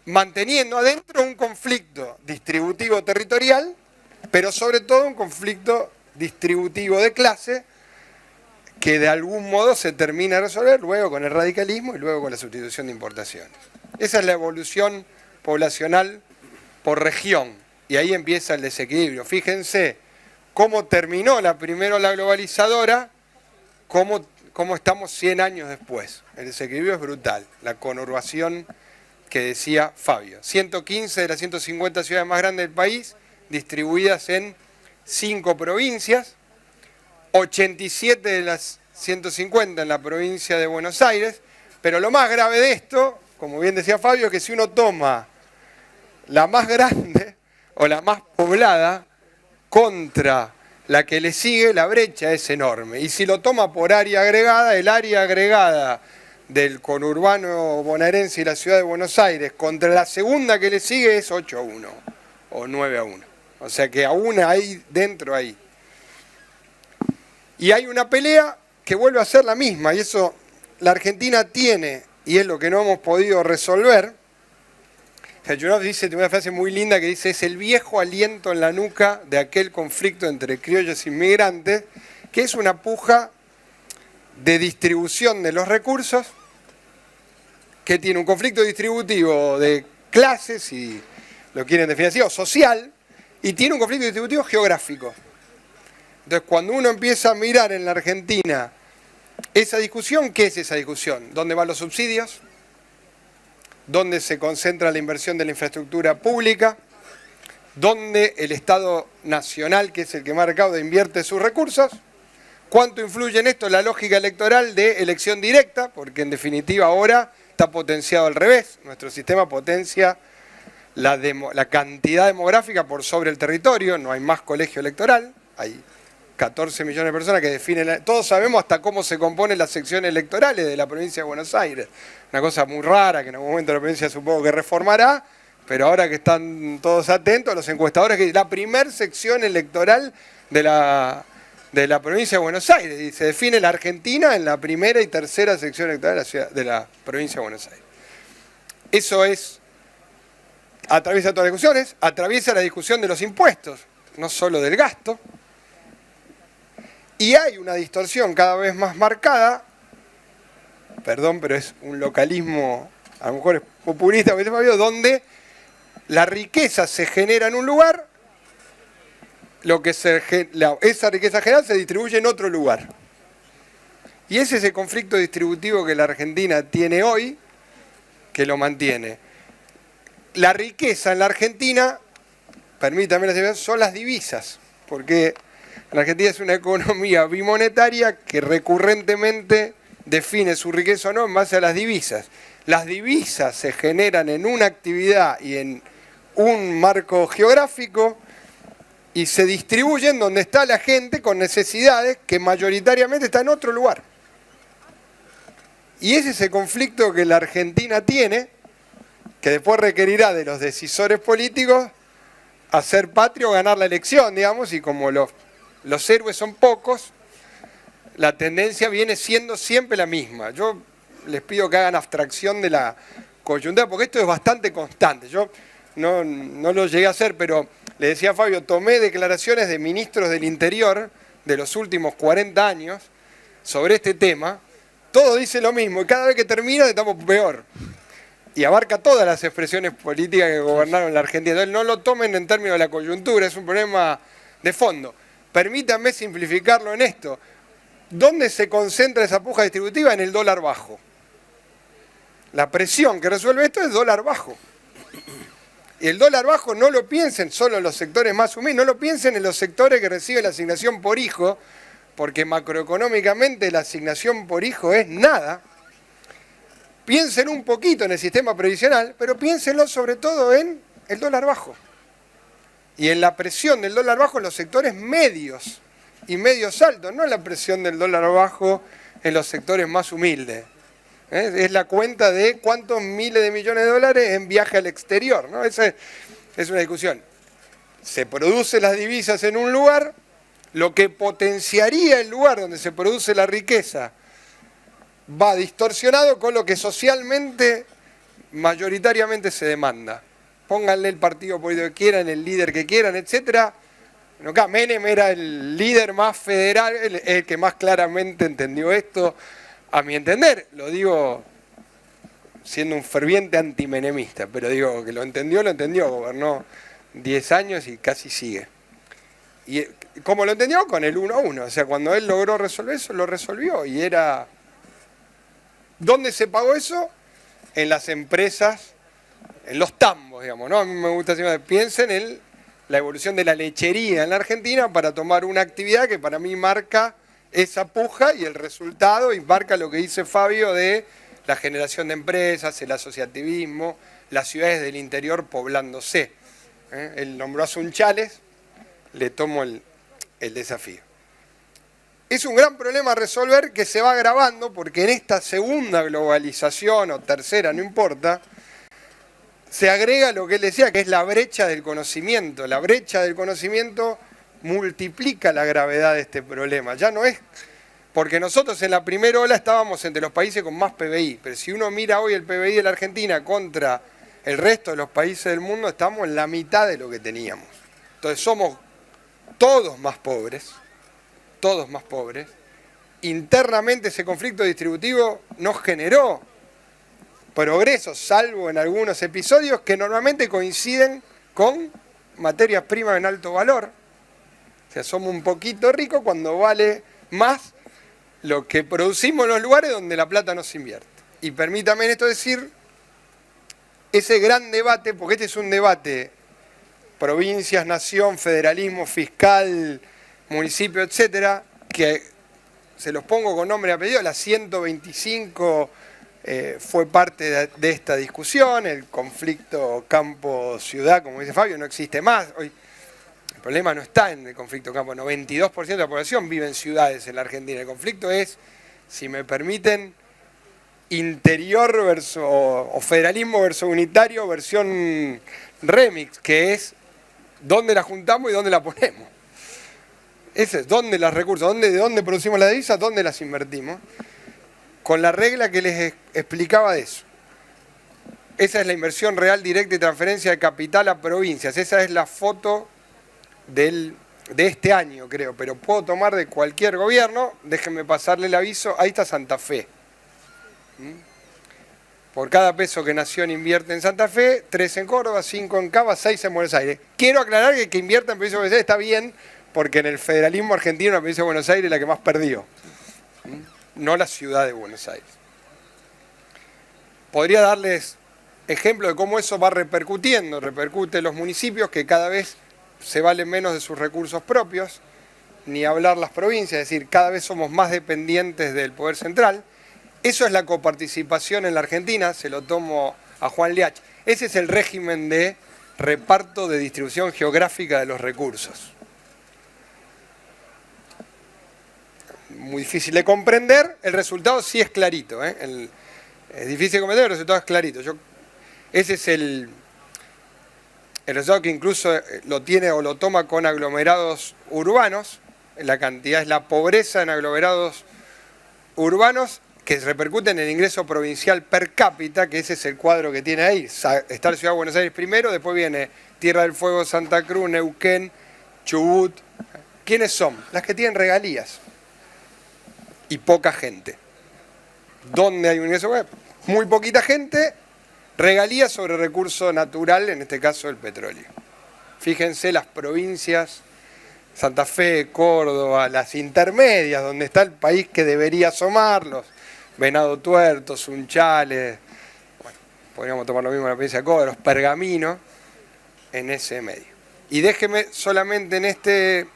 manteniendo adentro un conflicto distributivo territorial, pero sobre todo un conflicto distributivo de clase que de algún modo se termina de resolver luego con el radicalismo y luego con la sustitución de importaciones. Esa es la evolución poblacional por región y ahí empieza el desequilibrio. Fíjense cómo terminó la primera ola globalizadora, cómo estamos 100 años después. El desequilibrio es brutal, la conurbación que decía Fabio. 115 de las 150 ciudades más grandes del país, distribuidas en 5 provincias, 87 de las 150 en la provincia de Buenos Aires, pero lo más grave de esto, como bien decía Fabio, es que si uno toma la más grande o la más poblada, contra la que le sigue, la brecha es enorme. Y si lo toma por área agregada, el área agregada del conurbano bonaerense y la ciudad de Buenos Aires contra la segunda que le sigue es 8-1 o 9-1. O sea que aún hay dentro ahí. Y hay una pelea que vuelve a ser la misma, y eso la Argentina tiene, y es lo que no hemos podido resolver. Gerchunov dice, tiene una frase muy linda que dice, es el viejo aliento en la nuca de aquel conflicto entre criollos e inmigrantes, que es una puja de distribución de los recursos, que tiene un conflicto distributivo de clases, si lo quieren definir así, o social, y tiene un conflicto distributivo geográfico. Entonces, cuando uno empieza a mirar en la Argentina esa discusión, ¿qué es esa discusión? ¿Dónde van los subsidios? ¿Dónde se concentra la inversión de la infraestructura pública? dónde el Estado nacional, que es el que más recauda, invierte sus recursos, cuánto influye en esto la lógica electoral de elección directa, porque en definitiva ahora está potenciado al revés. Nuestro sistema potencia la cantidad demográfica por sobre el territorio, no hay más colegio electoral, hay 14 millones de personas que definen, todos sabemos hasta cómo se componen las secciones electorales de la provincia de Buenos Aires, una cosa muy rara que en algún momento la provincia supongo que reformará, pero ahora que están todos atentos, los encuestadores, que la primer sección electoral de la provincia de Buenos Aires, y se define la Argentina en la primera y tercera sección electoral de la provincia de Buenos Aires. Eso atraviesa todas las discusiones, atraviesa la discusión de los impuestos, no solo del gasto, y hay una distorsión cada vez más marcada, perdón, pero es un localismo, a lo mejor es populista, donde la riqueza se genera en un lugar, esa riqueza general se distribuye en otro lugar. Y ese es el conflicto distributivo que la Argentina tiene hoy, que lo mantiene. La riqueza en la Argentina, permítame la explicación, son las divisas, porque la Argentina es una economía bimonetaria que recurrentemente define su riqueza o no en base a las divisas. Las divisas se generan en una actividad y en un marco geográfico y se distribuyen donde está la gente con necesidades que mayoritariamente está en otro lugar. Y ese es el conflicto que la Argentina tiene, que después requerirá de los decisores políticos hacer patria o ganar la elección, digamos, y como los héroes son pocos, la tendencia viene siendo siempre la misma. Yo les pido que hagan abstracción de la coyuntura, porque esto es bastante constante. Yo no lo llegué a hacer, pero le decía a Fabio, tomé declaraciones de ministros del Interior de los últimos 40 años sobre este tema. Todo dice lo mismo, y cada vez que termina estamos peor. Y abarca todas las expresiones políticas que gobernaron la Argentina. Entonces no lo tomen en términos de la coyuntura, es un problema de fondo. Permítanme simplificarlo en esto. ¿Dónde se concentra esa puja distributiva? En el dólar bajo. La presión que resuelve esto es dólar bajo. Y el dólar bajo no lo piensen solo en los sectores más humildes, no lo piensen en los sectores que reciben la asignación por hijo, porque macroeconómicamente la asignación por hijo es nada. Piensen un poquito en el sistema previsional, pero piénsenlo sobre todo en el dólar bajo. Y en la presión del dólar bajo en los sectores medios y medios altos, no en la presión del dólar bajo en los sectores más humildes. Es la cuenta de cuántos miles de millones de dólares en viaje al exterior, ¿no? Esa es una discusión. Se producen las divisas en un lugar, lo que potenciaría el lugar donde se produce la riqueza va distorsionado con lo que socialmente, mayoritariamente se demanda. Pónganle el partido político que quieran, el líder que quieran, etc. Bueno, acá Menem era el líder más federal, el que más claramente entendió esto, a mi entender. Lo digo siendo un ferviente antimenemista, pero digo que lo entendió, gobernó 10 años y casi sigue. ¿Y cómo lo entendió? Con el 1-1. O sea, cuando él logró resolver eso, lo resolvió. Y era... ¿Dónde se pagó eso? En las empresas, en los tambos, digamos, ¿no? A mí me gusta decir, piensen en la evolución de la lechería en la Argentina para tomar una actividad que para mí marca esa puja y el resultado, y marca lo que dice Fabio de la generación de empresas, el asociativismo, las ciudades del interior poblándose. Él nombró a Sunchales, le tomo el desafío. Es un gran problema a resolver que se va agravando porque en esta segunda globalización o tercera, no importa, se agrega lo que él decía, que es la brecha del conocimiento. La brecha del conocimiento multiplica la gravedad de este problema. Ya no es porque nosotros en la primera ola estábamos entre los países con más PBI, pero si uno mira hoy el PBI de la Argentina contra el resto de los países del mundo, estamos en la mitad de lo que teníamos. Entonces somos todos más pobres. Internamente ese conflicto distributivo no generó progresos, salvo en algunos episodios que normalmente coinciden con materias primas en alto valor. O sea, somos un poquito ricos cuando vale más lo que producimos en los lugares donde la plata no se invierte. Y permítame en esto decir, ese gran debate, porque este es un debate provincias, nación, federalismo, fiscal, municipio, etcétera, que se los pongo con nombre y apellido, la 125 fue parte de esta discusión, el conflicto campo-ciudad, como dice Fabio, no existe más. Hoy el problema no está en el conflicto campo, 92% de la población vive en ciudades en la Argentina. El conflicto es, si me permiten, interior versus, o federalismo versus unitario, versión remix, que es dónde la juntamos y dónde la ponemos. Ese es dónde los recursos, de dónde producimos las divisas, dónde las invertimos, con la regla que les explicaba de eso. Esa es la inversión real directa y transferencia de capital a provincias. Esa es la foto de este año, creo, pero puedo tomar de cualquier gobierno. Déjenme pasarle el aviso. Ahí está Santa Fe. Por cada peso que Nación invierte en Santa Fe, 3 en Córdoba, 5 en Cava, 6 en Buenos Aires. Quiero aclarar que invierta en provincia de Buenos Aires está bien, porque en el federalismo argentino la provincia de Buenos Aires es la que más perdió, no la ciudad de Buenos Aires. Podría darles ejemplo de cómo eso va repercutiendo. Repercute en los municipios, que cada vez se valen menos de sus recursos propios, ni hablar las provincias, es decir, cada vez somos más dependientes del poder central. Eso es la coparticipación en la Argentina, se lo tomo a Juan Liach. Ese es el régimen de reparto de distribución geográfica de los recursos. Muy difícil de comprender, el resultado sí es clarito. Es difícil de comprender, el resultado es clarito. Ese es el resultado que incluso lo tiene o lo toma con aglomerados urbanos. La cantidad es la pobreza en aglomerados urbanos que repercuten en el ingreso provincial per cápita, que ese es el cuadro que tiene ahí. Está la ciudad de Buenos Aires primero, después viene Tierra del Fuego, Santa Cruz, Neuquén, Chubut. ¿Quiénes son? Las que tienen regalías y poca gente. ¿Dónde hay un ingreso? Muy poquita gente, regalías sobre recurso natural, en este caso el petróleo. Fíjense las provincias, Santa Fe, Córdoba, las intermedias, donde está el país que debería asomarlos, Venado Tuerto, Sunchales, bueno, podríamos tomar lo mismo en la provincia de Córdoba, los Pergaminos, en ese medio. Y déjeme solamente en este,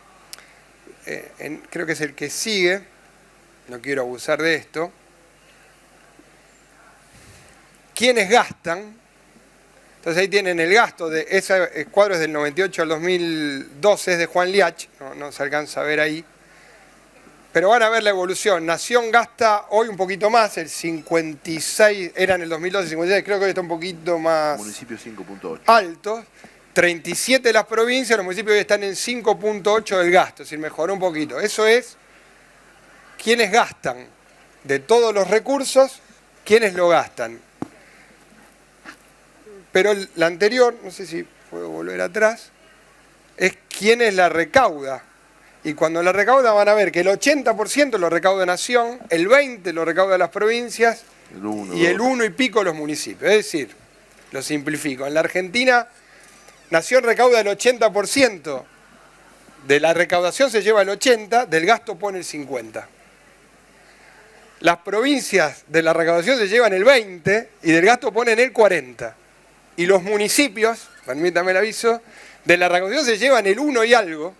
creo que es el que sigue, no quiero abusar de esto, ¿quiénes gastan? Entonces ahí tienen el gasto, ese cuadro es del 98 al 2012, es de Juan Liach, no se alcanza a ver ahí. Pero van a ver la evolución. Nación gasta hoy un poquito más, el 56, era en el 2012, 56, creo que hoy está un poquito más Municipio 5.8. alto. 37 de las provincias, los municipios hoy están en 5.8 del gasto, es decir, mejoró un poquito. Eso es quiénes gastan de todos los recursos, quiénes lo gastan. Pero la anterior, no sé si puedo volver atrás, es quiénes la recauda. Y cuando la recauda van a ver que el 80% lo recauda Nación, el 20% lo recauda las provincias y el 1 y pico los municipios. Es decir, lo simplifico, en la Argentina Nación recauda el 80%, de la recaudación se lleva el 80%, del gasto pone el 50%. Las provincias de la recaudación se llevan el 20% y del gasto ponen el 40%. Y los municipios, permítame el aviso, de la recaudación se llevan el 1 y algo,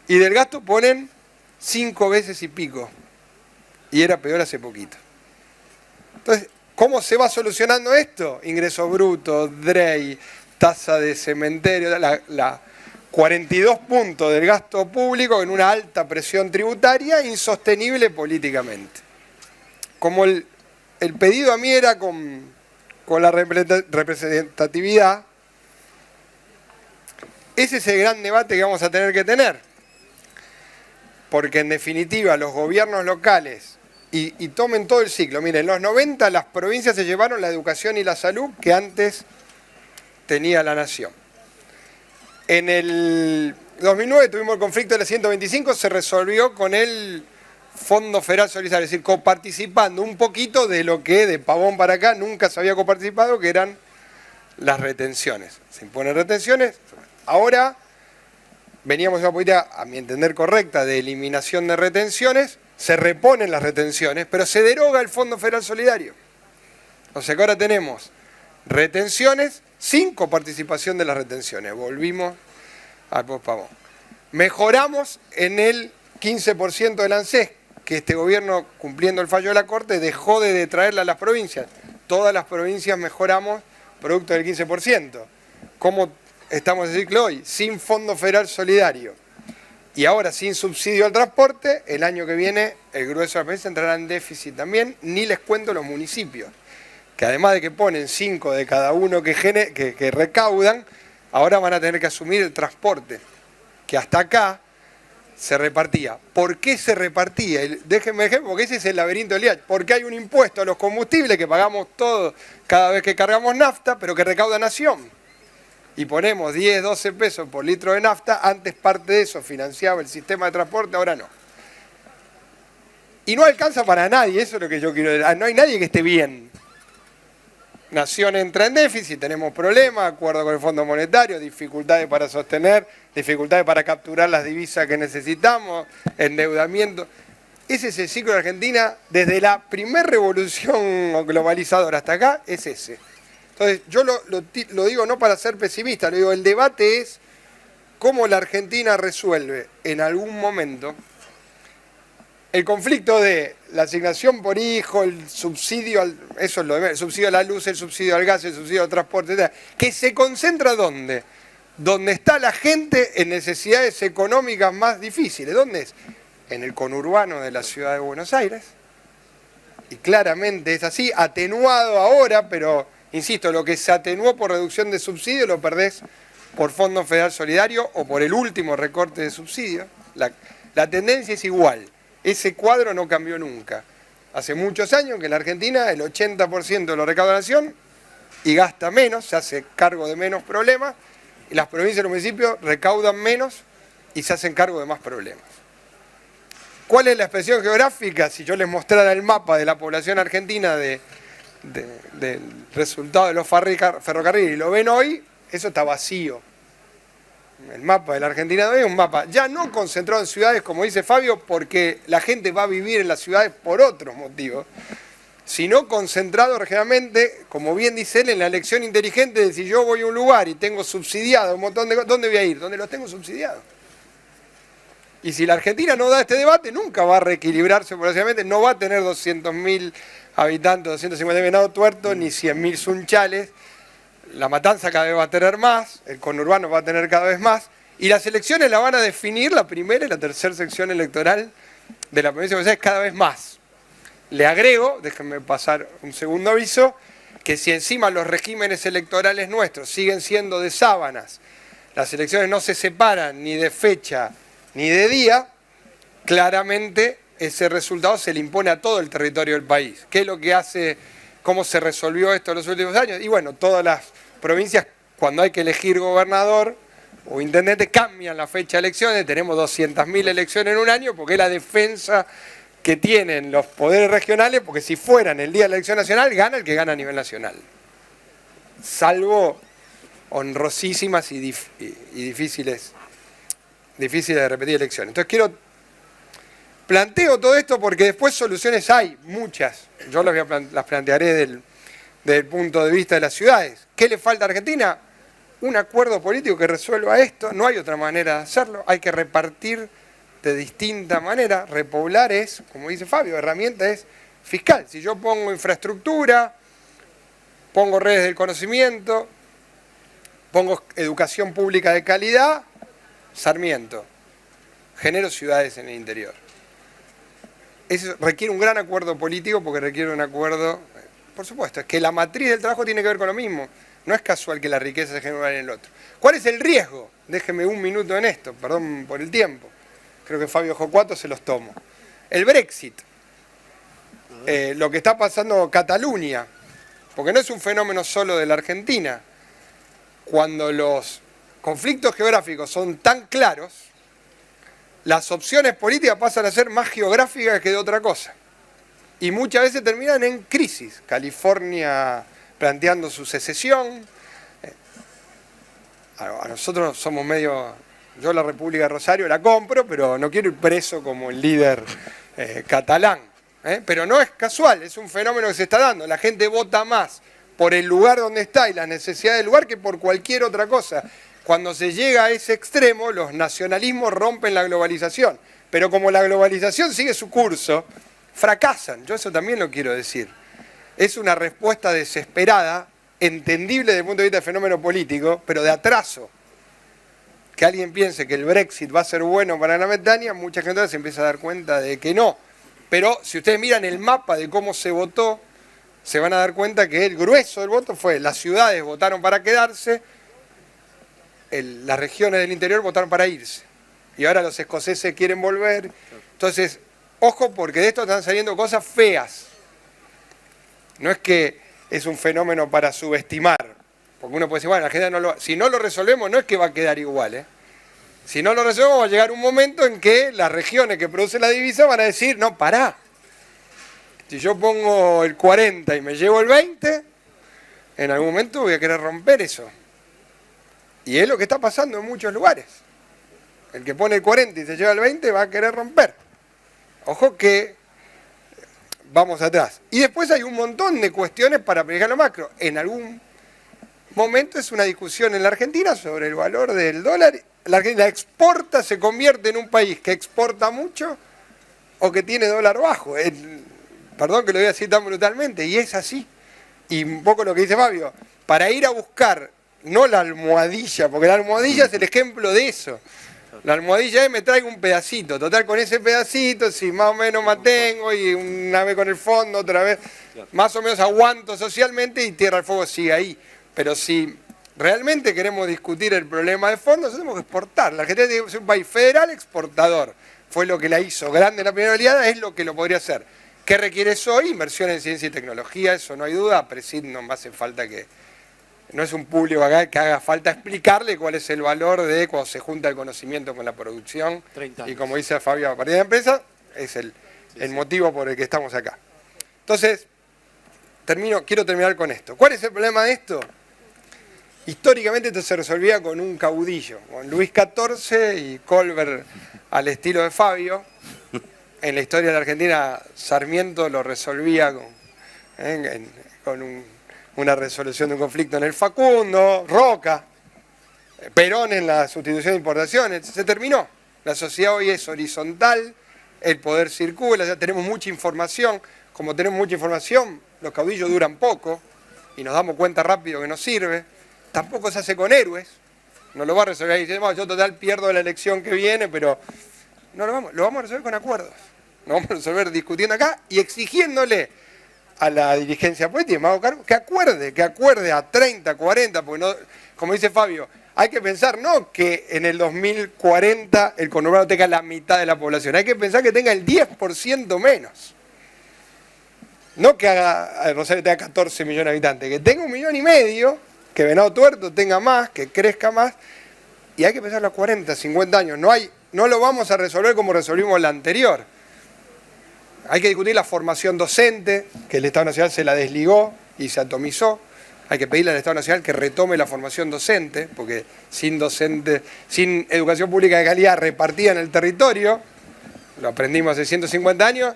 y del gasto ponen 5 veces y pico. Y era peor hace poquito. Entonces, ¿cómo se va solucionando esto? Ingreso bruto, DREI, tasa de cementerio, la 42 puntos del gasto público en una alta presión tributaria insostenible políticamente. Como el pedido a mí era con la representatividad, ese es el gran debate que vamos a tener que tener. Porque en definitiva los gobiernos locales, y tomen todo el ciclo, miren, en los 90 las provincias se llevaron la educación y la salud que antes tenía la Nación. En el 2009 tuvimos el conflicto de la 125, se resolvió con el Fondo Federal Solidario, es decir, coparticipando un poquito de lo que de Pavón para acá nunca se había coparticipado, que eran las retenciones. Se imponen retenciones. Ahora veníamos de una política, a mi entender correcta, de eliminación de retenciones, se reponen las retenciones, pero se deroga el Fondo Federal Solidario. O sea que ahora tenemos retenciones sin coparticipación de las retenciones. Volvimos al pospagón. Mejoramos en el 15% del ANSES, que este gobierno, cumpliendo el fallo de la Corte, dejó de detraerla a las provincias. Todas las provincias mejoramos producto del 15%. ¿Cómo estamos en el ciclo hoy? Sin Fondo Federal Solidario. Y ahora sin subsidio al transporte, el año que viene el grueso de la provincia entrará en déficit también, ni les cuento los municipios, que además de que ponen 5 de cada uno que recaudan, ahora van a tener que asumir el transporte, que hasta acá se repartía. ¿Por qué se repartía? Déjenme ejemplo, porque ese es el laberinto del IACH. Porque hay un impuesto a los combustibles que pagamos todos cada vez que cargamos nafta, pero que recauda Nación. Y ponemos 10, 12 pesos por litro de nafta, antes parte de eso financiaba el sistema de transporte, ahora no. Y no alcanza para nadie, eso es lo que yo quiero decir. No hay nadie que esté bien. Nación entra en déficit, tenemos problemas, acuerdo con el Fondo Monetario, dificultades para sostener, dificultades para capturar las divisas que necesitamos, endeudamiento. Ese es el ciclo de Argentina desde la primera revolución globalizadora hasta acá, es ese. Entonces, yo lo digo no para ser pesimista, lo digo, el debate es cómo la Argentina resuelve en algún momento el conflicto de la asignación por hijo, el subsidio, eso es lo de menos, el subsidio a la luz, el subsidio al gas, el subsidio al transporte, etc. Que se concentra ¿dónde? Donde está la gente en necesidades económicas más difíciles. ¿Dónde es? En el conurbano de la ciudad de Buenos Aires. Y claramente es así, atenuado ahora, pero insisto, lo que se atenuó por reducción de subsidio lo perdés por Fondo Federal Solidario o por el último recorte de subsidio. La tendencia es igual. Ese cuadro no cambió nunca. Hace muchos años que en la Argentina el 80% lo recauda la Nación y gasta menos, se hace cargo de menos problemas, y las provincias y los municipios recaudan menos y se hacen cargo de más problemas. ¿Cuál es la expresión geográfica? Si yo les mostrara el mapa de la población argentina del resultado de los ferrocarriles y lo ven hoy, eso está vacío. El mapa de la Argentina de hoy es un mapa ya no concentrado en ciudades, como dice Fabio, porque la gente va a vivir en las ciudades por otros motivos, sino concentrado regionalmente, como bien dice él, en la elección inteligente de si yo voy a un lugar y tengo subsidiado un montón de cosas, ¿dónde voy a ir? ¿Dónde los tengo subsidiados? Y si la Argentina no da este debate, nunca va a reequilibrarse poblacionalmente, no va a tener 200.000 habitantes, 250.000 venados tuertos, ni 100.000 sunchales. La Matanza cada vez va a tener más, el conurbano va a tener cada vez más, y las elecciones la van a definir la primera y la tercera sección electoral de la provincia de Buenos Aires cada vez más. Le agrego, déjenme pasar un segundo aviso, que si encima los regímenes electorales nuestros siguen siendo de sábanas, las elecciones no se separan ni de fecha ni de día, claramente ese resultado se le impone a todo el territorio del país. ¿Qué es lo que hace, cómo se resolvió esto en los últimos años? Y bueno, todas las provincias, cuando hay que elegir gobernador o intendente, cambian la fecha de elecciones. Tenemos 200.000 elecciones en un año porque es la defensa que tienen los poderes regionales, porque si fueran el día de la elección nacional, gana el que gana a nivel nacional. Salvo honrosísimas y difíciles de repetir elecciones. Entonces planteo todo esto porque después soluciones hay, muchas. Yo las plantearé desde el punto de vista de las ciudades. ¿Qué le falta a Argentina? Un acuerdo político que resuelva esto. No hay otra manera de hacerlo. Hay que repartir de distinta manera. Repoblar es, como dice Fabio, herramienta es fiscal. Si yo pongo infraestructura, pongo redes del conocimiento, pongo educación pública de calidad, Sarmiento, genero ciudades en el interior. Eso requiere un gran acuerdo político porque requiere un acuerdo, por supuesto, es que la matriz del trabajo tiene que ver con lo mismo. No es casual que la riqueza se genere en el otro. ¿Cuál es el riesgo? Déjenme un minuto en esto, perdón por el tiempo. Creo que Fabio dejó 4, se los tomo. El Brexit, lo que está pasando en Cataluña, porque no es un fenómeno solo de la Argentina. Cuando los conflictos geográficos son tan claros, las opciones políticas pasan a ser más geográficas que de otra cosa. Y muchas veces terminan en crisis. California planteando su secesión. A nosotros somos medio... Yo la República de Rosario la compro, pero no quiero ir preso como el líder catalán. Pero no es casual, es un fenómeno que se está dando. La gente vota más por el lugar donde está y las necesidades del lugar que por cualquier otra cosa. Cuando se llega a ese extremo, los nacionalismos rompen la globalización. Pero como la globalización sigue su curso, fracasan. Yo eso también lo quiero decir. Es una respuesta desesperada, entendible desde el punto de vista del fenómeno político, pero de atraso. Que alguien piense que el Brexit va a ser bueno para Gran Bretaña, mucha gente se empieza a dar cuenta de que no. Pero si ustedes miran el mapa de cómo se votó, se van a dar cuenta que el grueso del voto fue: las ciudades votaron para quedarse, las regiones del interior votaron para irse. Y ahora los escoceses quieren volver. Entonces, ojo, porque de esto están saliendo cosas feas. No es que es un fenómeno para subestimar. Porque uno puede decir, bueno, la gente si no lo resolvemos, no es que va a quedar igual, ¿eh? Si no lo resolvemos, va a llegar un momento en que las regiones que producen la divisa van a decir, no, pará. Si yo pongo el 40 y me llevo el 20, en algún momento voy a querer romper eso. Y es lo que está pasando en muchos lugares. El que pone el 40 y se lleva el 20 va a querer romper. Ojo que vamos atrás. Y después hay un montón de cuestiones para aplicar lo macro. En algún momento es una discusión en la Argentina sobre el valor del dólar. La Argentina exporta, se convierte en un país que exporta mucho o que tiene dólar bajo. Perdón que lo voy a decir tan brutalmente, y es así. Y un poco lo que dice Fabio, para ir a buscar, no la almohadilla, porque la almohadilla es el ejemplo de eso. La almohadilla es me traigo un pedacito, total con ese pedacito, si más o menos mantengo, y una vez con el fondo, otra vez, más o menos aguanto socialmente y Tierra del Fuego sigue ahí. Pero si realmente queremos discutir el problema de fondo, tenemos que exportar. La Argentina tiene que ser un país federal exportador. Fue lo que la hizo grande en la primera oleada, es lo que lo podría hacer. ¿Qué requiere eso hoy? Inversión en ciencia y tecnología, eso no hay duda. A Presid no me hace falta que... No es un público acá que haga falta explicarle cuál es el valor de cuando se junta el conocimiento con la producción. 30 años. Y como dice Fabio, a partir de la empresa, es el motivo por el que estamos acá. Entonces, quiero terminar con esto. ¿Cuál es el problema de esto? Históricamente esto se resolvía con un caudillo, con Luis XIV y Colbert al estilo de Fabio. En la historia de la Argentina, Sarmiento lo resolvía con una resolución de un conflicto en el Facundo, Roca, Perón en la sustitución de importaciones. Se terminó. La sociedad hoy es horizontal, el poder circula, ya tenemos mucha información. Como tenemos mucha información, los caudillos duran poco y nos damos cuenta rápido que no sirve. Tampoco se hace con héroes. No lo va a resolver ahí. Yo total pierdo la elección que viene, pero no lo vamos a resolver con acuerdos. Lo vamos a resolver discutiendo acá y exigiéndole a la dirigencia política, me hago cargo, que acuerde a 30, 40, porque no, como dice Fabio, hay que pensar no que en el 2040 el conurbano tenga la mitad de la población, hay que pensar que tenga el 10% menos. No que Rosario tenga 14 millones de habitantes, que tenga 1,5 millones, que Venado Tuerto tenga más, que crezca más, y hay que pensarlo a 40, 50 años. No lo vamos a resolver como resolvimos la anterior. Hay que discutir la formación docente, que el Estado Nacional se la desligó y se atomizó. Hay que pedirle al Estado Nacional que retome la formación docente, porque sin educación pública de calidad repartida en el territorio, lo aprendimos hace 150 años,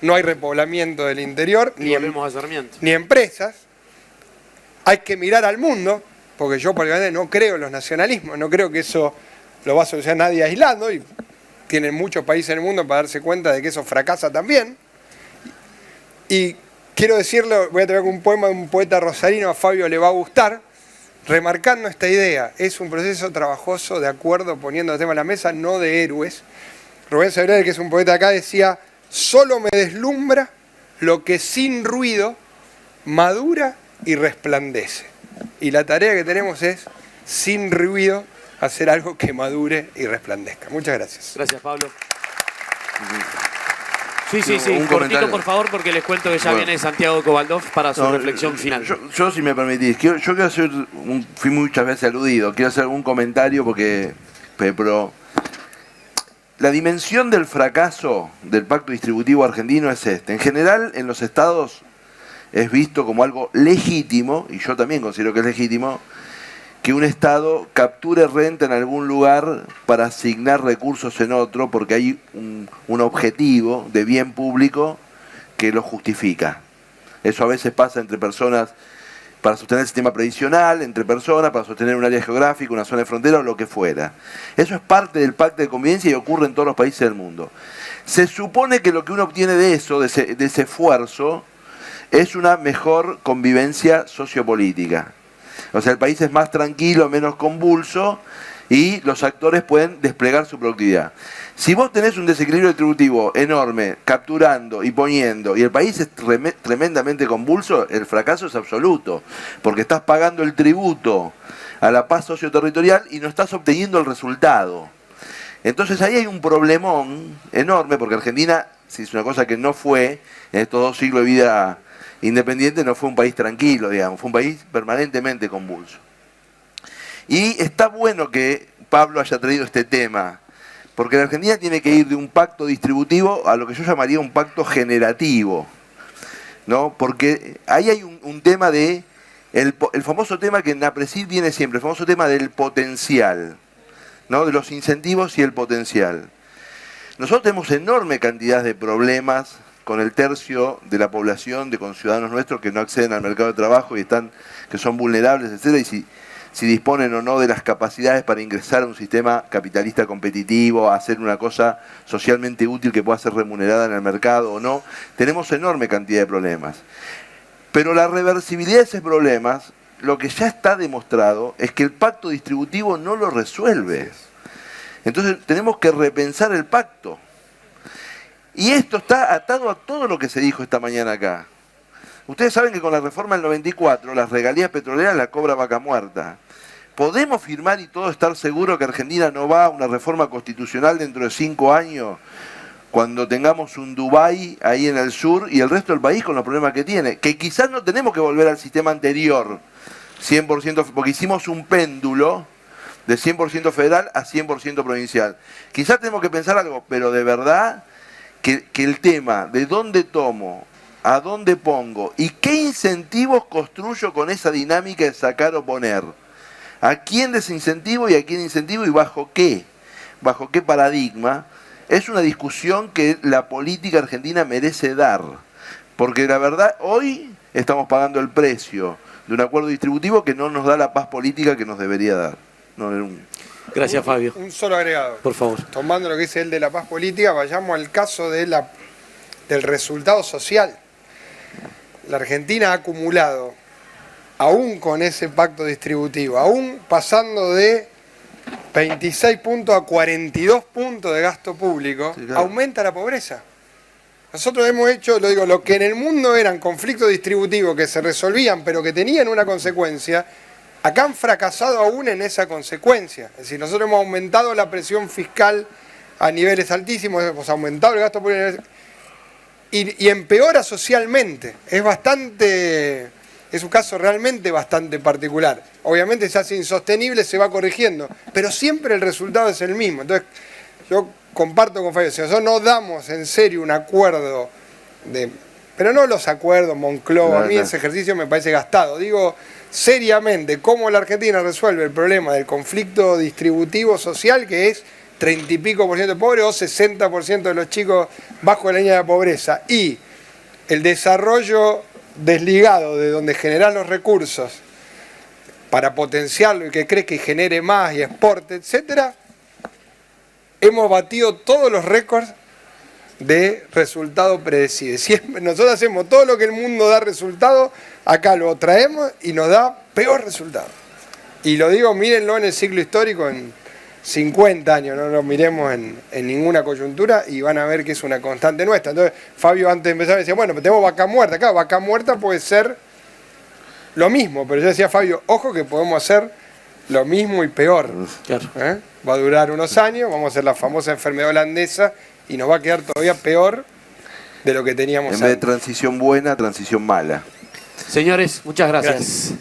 no hay repoblamiento del interior, ni empresas. Hay que mirar al mundo, porque yo particularmente no creo en los nacionalismos, no creo que eso lo va a solucionar nadie aislando, y tienen muchos países en el mundo para darse cuenta de que eso fracasa también. Y quiero decirlo, voy a traer un poema de un poeta rosarino, a Fabio le va a gustar, remarcando esta idea. Es un proceso trabajoso de acuerdo, poniendo el tema en la mesa, no de héroes. Rubén Sebrera, que es un poeta acá, decía: solo me deslumbra lo que sin ruido madura y resplandece. Y la tarea que tenemos es, sin ruido, hacer algo que madure y resplandezca. Muchas gracias. Gracias, Pablo. Un Cortito, comentario. por favor, porque les cuento que ya viene Santiago Cobaldov para su reflexión final. Yo, si me permitís, yo quiero hacer, fui muchas veces aludido, quiero hacer algún comentario pero la dimensión del fracaso del pacto distributivo argentino es este. En general, en los estados es visto como algo legítimo, y yo también considero que es legítimo, que un Estado capture renta en algún lugar para asignar recursos en otro, porque hay un objetivo de bien público que lo justifica. Eso a veces pasa entre personas para sostener el sistema previsional entre personas, para sostener un área geográfica, una zona de frontera o lo que fuera. Eso es parte del pacto de convivencia y ocurre en todos los países del mundo. Se supone que lo que uno obtiene de eso, de ese esfuerzo, es una mejor convivencia sociopolítica. O sea, el país es más tranquilo, menos convulso y los actores pueden desplegar su productividad. Si vos tenés un desequilibrio distributivo enorme, capturando y poniendo, y el país es tremendamente convulso, el fracaso es absoluto, porque estás pagando el tributo a la paz socioterritorial y no estás obteniendo el resultado. Entonces ahí hay un problemón enorme, porque Argentina, si es una cosa que no fue, en estos 2 siglos de vida independiente, no fue un país tranquilo, digamos, fue un país permanentemente convulso. Y está bueno que Pablo haya traído este tema, porque la Argentina tiene que ir de un pacto distributivo a lo que yo llamaría un pacto generativo, ¿no? Porque ahí hay un tema de, el famoso tema que en APRESID viene siempre, el famoso tema del potencial, ¿no? De los incentivos y el potencial. Nosotros tenemos enorme cantidad de problemas con el tercio de la población, de conciudadanos nuestros que no acceden al mercado de trabajo y que son vulnerables, etcétera, y si disponen o no de las capacidades para ingresar a un sistema capitalista competitivo, a hacer una cosa socialmente útil que pueda ser remunerada en el mercado o no. Tenemos enorme cantidad de problemas. Pero la reversibilidad de esos problemas, lo que ya está demostrado es que el pacto distributivo no lo resuelve. Entonces tenemos que repensar el pacto. Y esto está atado a todo lo que se dijo esta mañana acá. Ustedes saben que con la reforma del 94, las regalías petroleras las cobra Vaca Muerta. ¿Podemos firmar y todo estar seguro que Argentina no va a una reforma constitucional dentro de 5 años, cuando tengamos un Dubái ahí en el sur y el resto del país con los problemas que tiene? Que quizás no tenemos que volver al sistema anterior, 100%, porque hicimos un péndulo de 100% federal a 100% provincial. Quizás tenemos que pensar algo, pero de verdad que el tema de dónde tomo, a dónde pongo y qué incentivos construyo con esa dinámica de sacar o poner, a quién desincentivo y a quién incentivo y bajo qué paradigma, es una discusión que la política argentina merece dar. Porque la verdad, hoy estamos pagando el precio de un acuerdo distributivo que no nos da la paz política que nos debería dar. Gracias, Fabio. Un solo agregado. Por favor. Tomando lo que dice él de la paz política, vayamos al caso del resultado social. La Argentina ha acumulado, aún con ese pacto distributivo, aún pasando de 26 puntos a 42 puntos de gasto público, sí, claro, aumenta la pobreza. Nosotros hemos hecho, lo que en el mundo eran conflictos distributivos que se resolvían pero que tenían una consecuencia, acá han fracasado aún en esa consecuencia. Es decir, nosotros hemos aumentado la presión fiscal a niveles altísimos, hemos aumentado el gasto público y empeora socialmente. Es un caso realmente bastante particular. Obviamente se hace insostenible, se va corrigiendo, pero siempre el resultado es el mismo. Entonces, yo comparto con Fabio, si nosotros no damos en serio un acuerdo pero no los acuerdos Moncloa, a mí ese ejercicio me parece gastado. Digo, seriamente, cómo la Argentina resuelve el problema del conflicto distributivo social, que es 30 y pico % de pobres o 60% de los chicos bajo la línea de pobreza, y el desarrollo desligado de donde generan los recursos para potenciarlo y que cree que genere más y exporte, etcétera, hemos batido todos los récords de resultado predecible. Siempre nosotros hacemos todo lo que el mundo da resultado, acá lo traemos y nos da peor resultado. Y lo digo, mírenlo en el ciclo histórico en 50 años, no lo miremos en ninguna coyuntura y van a ver que es una constante nuestra. Entonces, Fabio antes de empezar decía, bueno, pero tenemos Vaca Muerta. Claro, Vaca Muerta puede ser lo mismo, pero yo decía, Fabio, ojo que podemos hacer lo mismo y peor. Claro. Va a durar unos años, vamos a hacer la famosa enfermedad holandesa y nos va a quedar todavía peor de lo que teníamos antes. En vez de transición buena, transición mala. Señores, muchas gracias.